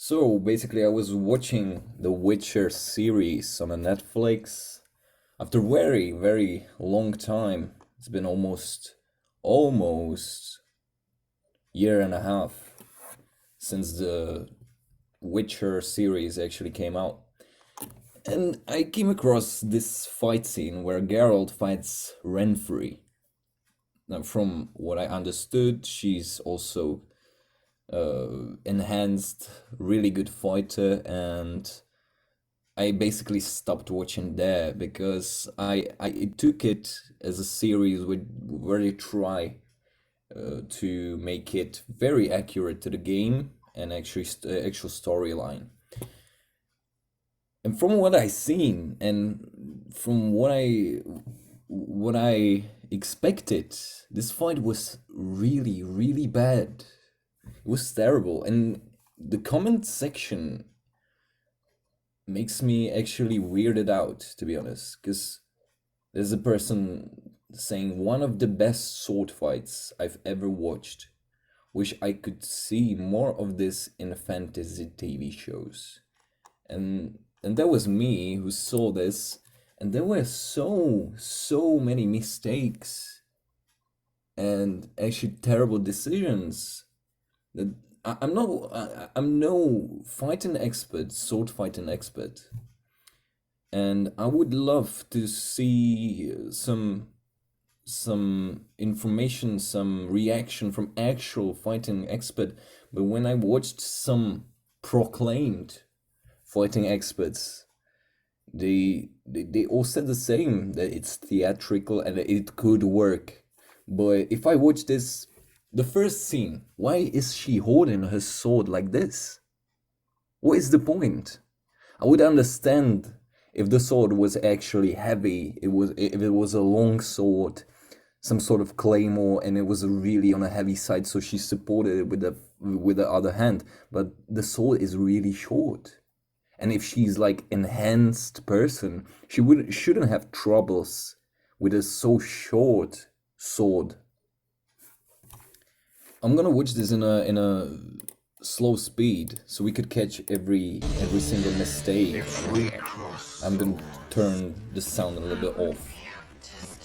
So basically, I was watching the Witcher series on a Netflix after very, very long time. It's been almost year and a half since the Witcher series actually came out. And I came across this fight scene where Geralt fights Renfri. Now, from what I understood, she's also enhanced, really good fighter, and I basically stopped watching there because I took it as a series where they try to make it very accurate to the game and actual storyline. And from what I seen and from what I expected, this fight was really really bad. It was terrible, and the comment section makes me actually weirded out, to be honest, because there's a person saying one of the best sword fights I've ever watched. Wish I could see more of this in fantasy TV shows. And that was me who saw this, and there were so many mistakes and actually terrible decisions that I'm no fighting expert, sword fighting expert, and I would love to see some information, some reaction from actual fighting expert. But when I watched some proclaimed fighting experts, they all said the same, that it's theatrical and that it could work. But if I watch this, the first scene, why is she holding her sword like this? What is the point? I would understand if the sword was actually heavy, if it was a long sword, some sort of claymore, and it was really on a heavy side, so she supported it with the other hand. But the sword is really short, and if she's like enhanced person, she shouldn't have troubles with a so short sword. I'm gonna watch this in a slow speed so we could catch every single mistake. I'm gonna turn the sound a little bit off.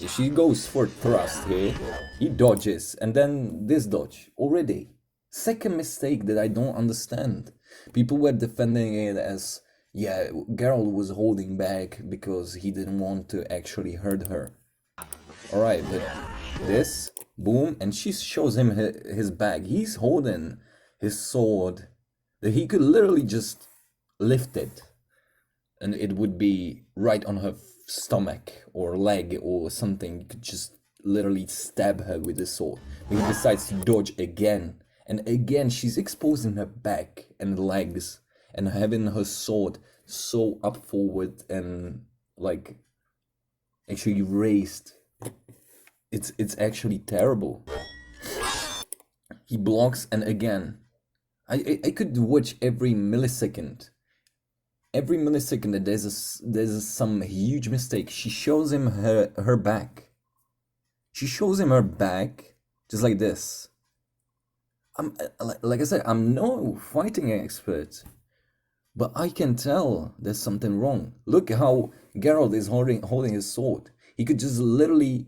If she goes for thrust here, he dodges, and then this dodge already. Second mistake that I don't understand. People were defending it as, yeah, Geralt was holding back because he didn't want to actually hurt her. Alright, but this, boom, and she shows him his bag. He's holding his sword that he could literally just lift it and it would be right on her stomach or leg or something. You could just literally stab her with the sword. But he decides to dodge again. And again, she's exposing her back and legs and having her sword so up forward and like actually raised. It's actually terrible. He blocks, and again, I could watch every millisecond that there's some huge mistake. She shows him her back. She shows him her back just like this. Like I said, I'm no fighting expert, but I can tell there's something wrong. Look how Geralt is holding his sword. He could just literally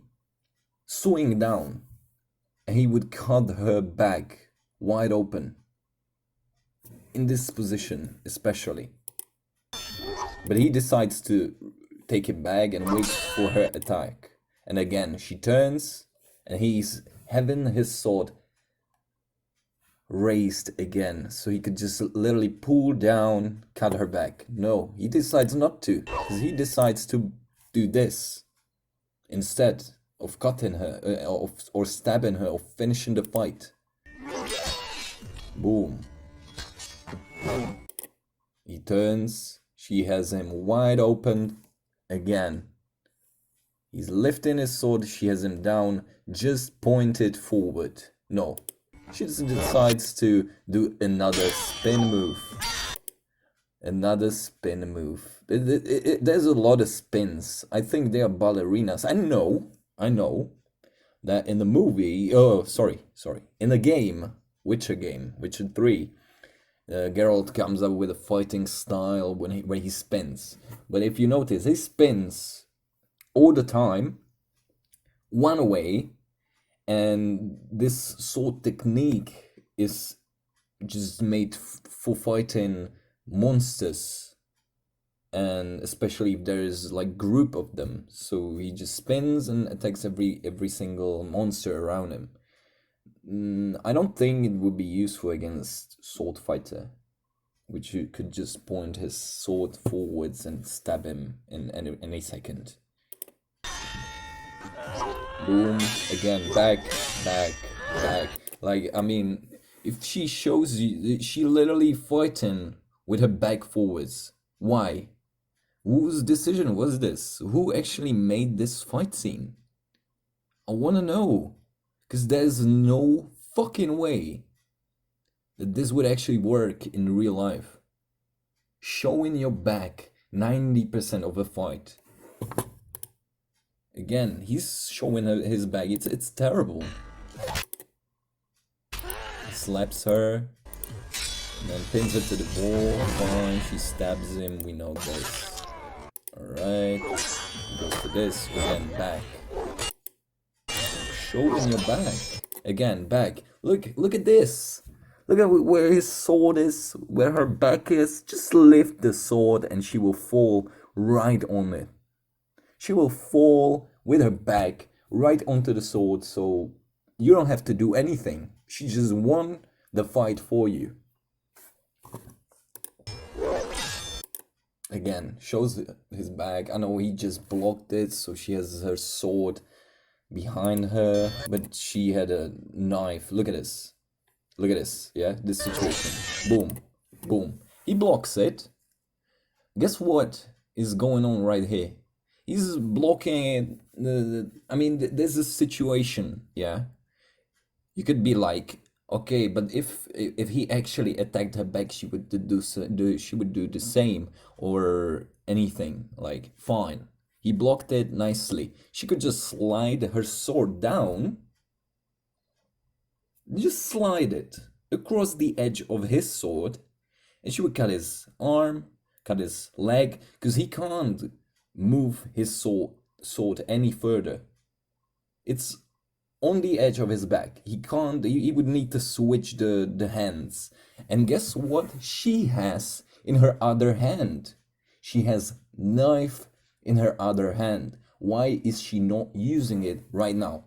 swing down and he would cut her back wide open. In this position, especially. But he decides to take it back and wait for her attack. And again, she turns and he's having his sword raised again. So he could just literally pull down, cut her back. No, he decides not to. Because he decides to do this instead of cutting her or stabbing her or finishing the fight. Boom. He turns, she has him wide open again. He's lifting his sword, she has him down, just pointed forward. No, she just decides to do another spin move. Another spin move. There's a lot of spins. I think they are ballerinas. I know that in the movie, in the game, Witcher 3, Geralt comes up with a fighting style when he spins. But if you notice, he spins all the time, one way, and this sword technique is just made for fighting monsters, and especially if there is like group of them. So he just spins and attacks every single monster around him. I don't think it would be useful against sword fighter, which you could just point his sword forwards and stab him in any second. Boom, again, back, back, back. Like, I mean, if she shows you, she literally fighting with her back forwards. Why? Whose decision was this? Who actually made this fight scene? I wanna know. Because there's no fucking way that this would actually work in real life. Showing your back 90% of a fight. Again, he's showing his back. It's terrible. Slaps her, and then pins her to the wall. Fine, she stabs him. We know this. Alright. Goes to this. Again, back. Showing your back. Again, back. Look at this. Look at where his sword is, where her back is. Just lift the sword and she will fall right on it. She will fall with her back right onto the sword, so you don't have to do anything. She just won the fight for you. Again, shows his back. I know he just blocked it, so she has her sword behind her, but she had a knife. Look at this. Look at this, yeah? This situation. Boom. Boom. He blocks it. Guess what is going on right here? He's blocking it. I mean, there's a situation, yeah? You could be like, okay, but if he actually attacked her back, she would she would do the same or anything. Like, fine. He blocked it nicely. She could just slide her sword down. Just slide it across the edge of his sword, and she would cut his arm, cut his leg, because he can't move his sword any further. It's on the edge of his back. He can't, he would need to switch the hands. And guess what she has in her other hand? She has knife in her other hand. Why is she not using it right now?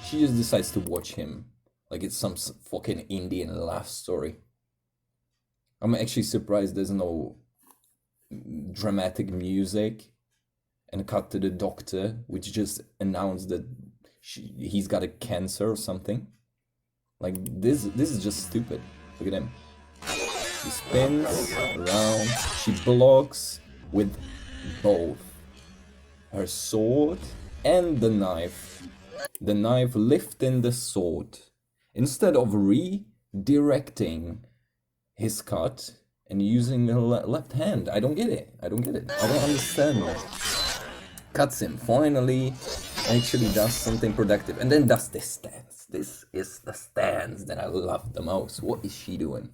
She just decides to watch him like it's some fucking Indian love story. I'm actually surprised there's no dramatic music and cut to the doctor, which just announced that he's got a cancer or something. Like, this is just stupid. Look at him. She spins around. She blocks with both her sword and the knife. The knife lifting the sword. Instead of redirecting his cut and using the left hand. I don't get it. I don't understand it. Cuts him. Finally, actually does something productive. And then does this stance. This is the stance that I love the most. What is she doing?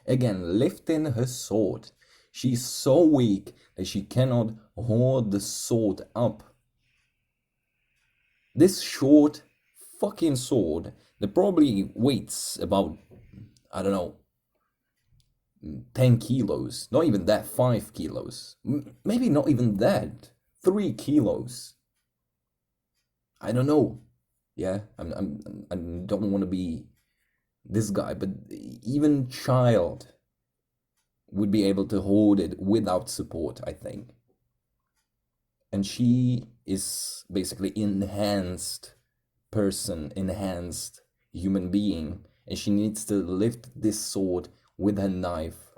Again, lifting her sword. She's so weak that she cannot hold the sword up. This short fucking sword that probably weighs about, I don't know, 10 kilos. Not even that, 5 kilos. Maybe not even that. 3 kilos. I don't know. Yeah, I don't want to be this guy, but even child would be able to hold it without support, I think. And she is basically enhanced person, enhanced human being, and she needs to lift this sword with her knife.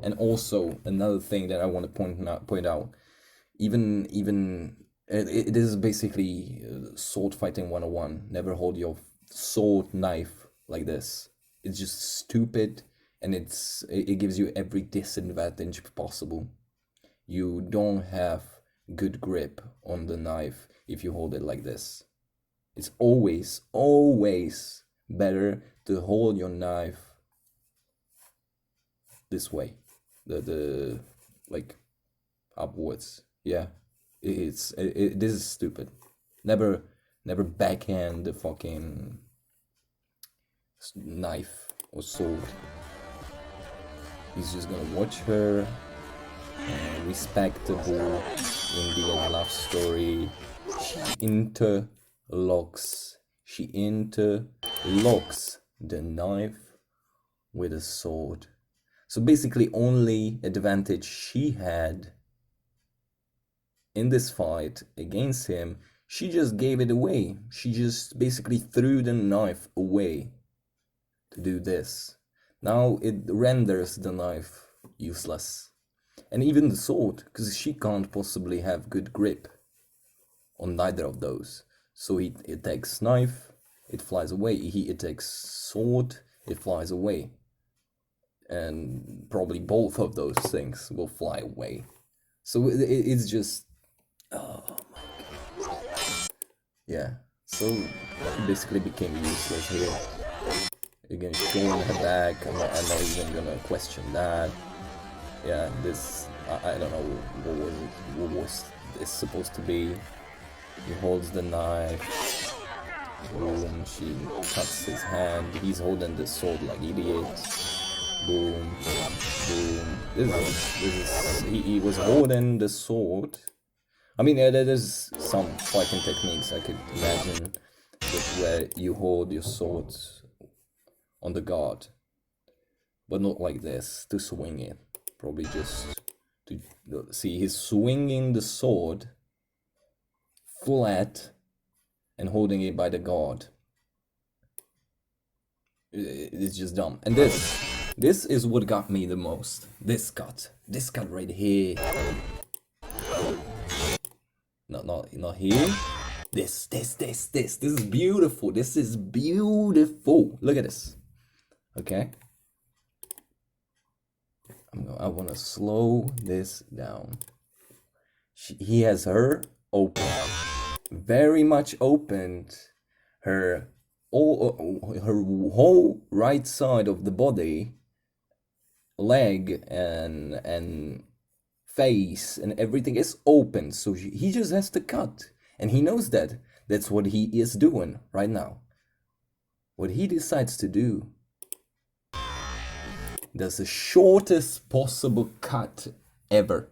And also another thing that I want to point out, even it is basically sword fighting 101. Never hold your sword knife like this. It's just stupid, and it gives you every disadvantage possible. You don't have good grip on the knife if you hold it like this. It's always better to hold your knife this way, the like upwards. Yeah, this is stupid. Never backhand the fucking knife or sword. He's just gonna watch her. Respectable Indian love story. She interlocks the knife with a sword. So basically, only advantage she had in this fight against him, she just gave it away. She just basically threw the knife away to do this. Now it renders the knife useless. And even the sword, because she can't possibly have good grip on neither of those. So he attacks knife, it flies away. He attacks sword, it flies away. And probably both of those things will fly away. So it's just... Oh my god. Yeah, so he basically became useless here. Again, showing her back, I'm not even gonna question that. Yeah, this, I don't know, what was this supposed to be? He holds the knife, boom, she cuts his hand, he's holding the sword like idiot, boom, boom, this is, he was holding the sword. I mean, there's some fighting techniques I could imagine where you hold your sword on the guard, but not like this, to swing it. Probably just to see, he's swinging the sword flat and holding it by the guard. It's just dumb. And this is what got me the most. This cut right here. Not here. This is beautiful. This is beautiful. Look at this. Okay. I want to slow this down. He has her open, very much opened. Her whole right side of the body, leg and face and everything is open. So he just has to cut, and he knows that. That's what he is doing right now. What he decides to do. That's the shortest possible cut ever.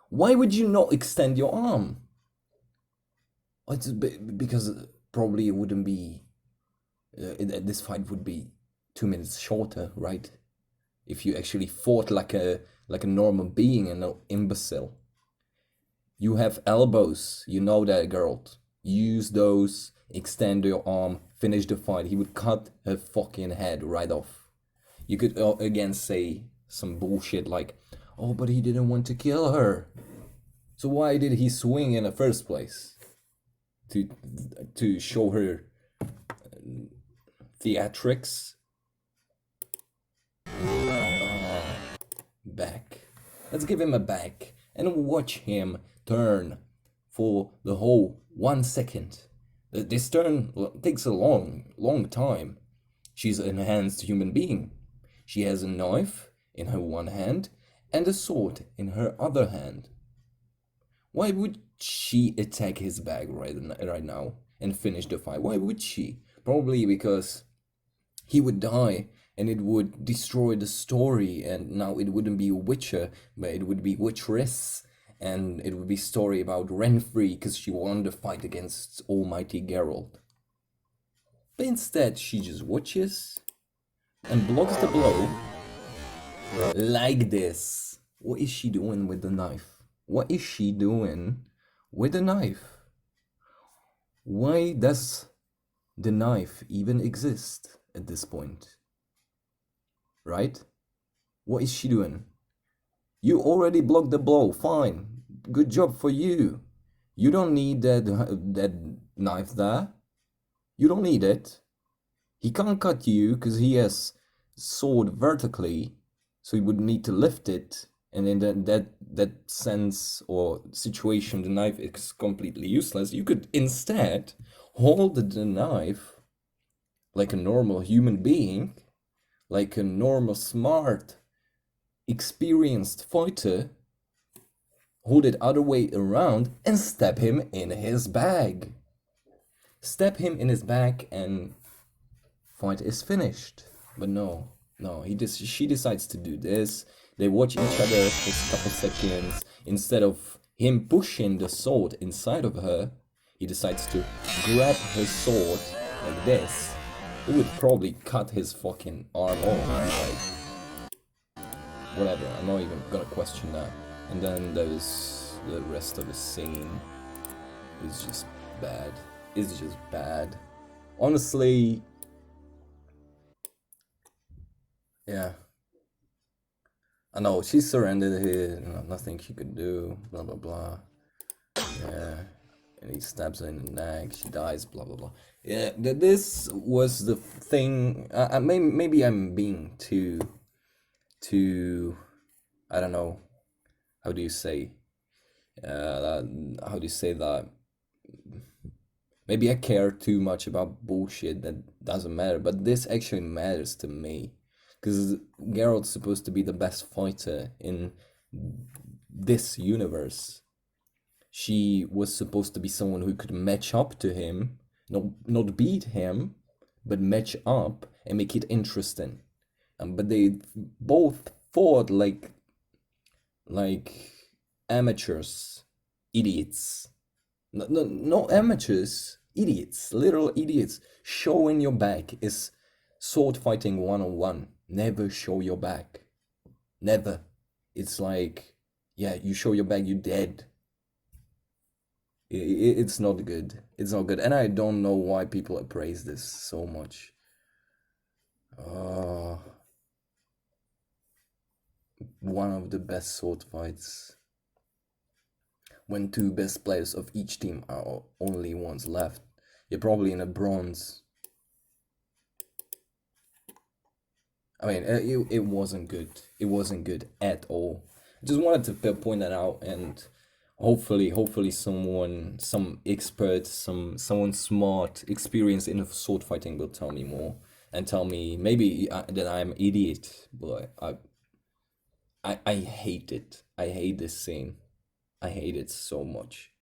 Why would you not extend your arm? It's because probably it wouldn't be... this fight would be 2 minutes shorter, right? If you actually fought like a normal being and no imbecile. You have elbows, you know that, Geralt. Use those, extend your arm, finish the fight. He would cut her fucking head right off. You could again say some bullshit like, oh, but he didn't want to kill her. So why did he swing in the first place? To show her theatrics? Back. Let's give him a back and watch him turn for the whole 1 second. This turn takes a long time. She's an enhanced human being. She has a knife in her one hand and a sword in her other hand. Why would she attack his bag right now and finish the fight? Why would she? Probably because he would die and it would destroy the story, and now it wouldn't be Witcher, but it would be Witcheress, and it would be story about Renfri because she won the fight against Almighty Geralt. But instead, she just watches and blocks the blow like this. What is she doing with the knife? What is she doing with the knife? Why does the knife even exist at this point? Right? What is she doing? You already blocked the blow, fine. Good job for you. You don't need that knife there. You don't need it. He can't cut you because he has sword vertically, so he would need to lift it, and in that sense or situation, the knife is completely useless. You could instead hold the knife like a normal human being, like a normal, smart, experienced fighter, hold it other way around and stab him in his back. Stab him in his back and fight is finished. But no, no, she decides to do this. They watch each other for a couple seconds. Instead of him pushing the sword inside of her, he decides to grab her sword like this. It would probably cut his fucking arm off. Like, whatever, I'm not even gonna question that. And then there's the rest of the scene. It's just bad. It's just bad. Honestly, yeah. I know, she surrendered here, nothing she could do, blah blah blah. Yeah. And he stabs her in the neck, she dies, blah blah blah. Yeah, this was the thing. Maybe I'm being too, I don't know, how do you say, how do you say that? Maybe I care too much about bullshit that doesn't matter, but this actually matters to me. Because Geralt's supposed to be the best fighter in this universe. She was supposed to be someone who could match up to him, not beat him, but match up and make it interesting. But they both fought like amateurs, idiots. No amateurs, idiots, literal idiots. Showing your back is sword fighting 101. Never show your back. Never. It's like, yeah, you show your back, you're dead. It's not good. It's not good. And I don't know why people praise this so much. One of the best sword fights. When two best players of each team are only ones left. You're probably in a bronze. I mean, it wasn't good. It wasn't good at all. I just wanted to point that out, and hopefully some expert, someone smart, experienced in sword fighting will tell me more and tell me maybe that I'm idiot, but I hate it. I hate this scene. I hate it so much.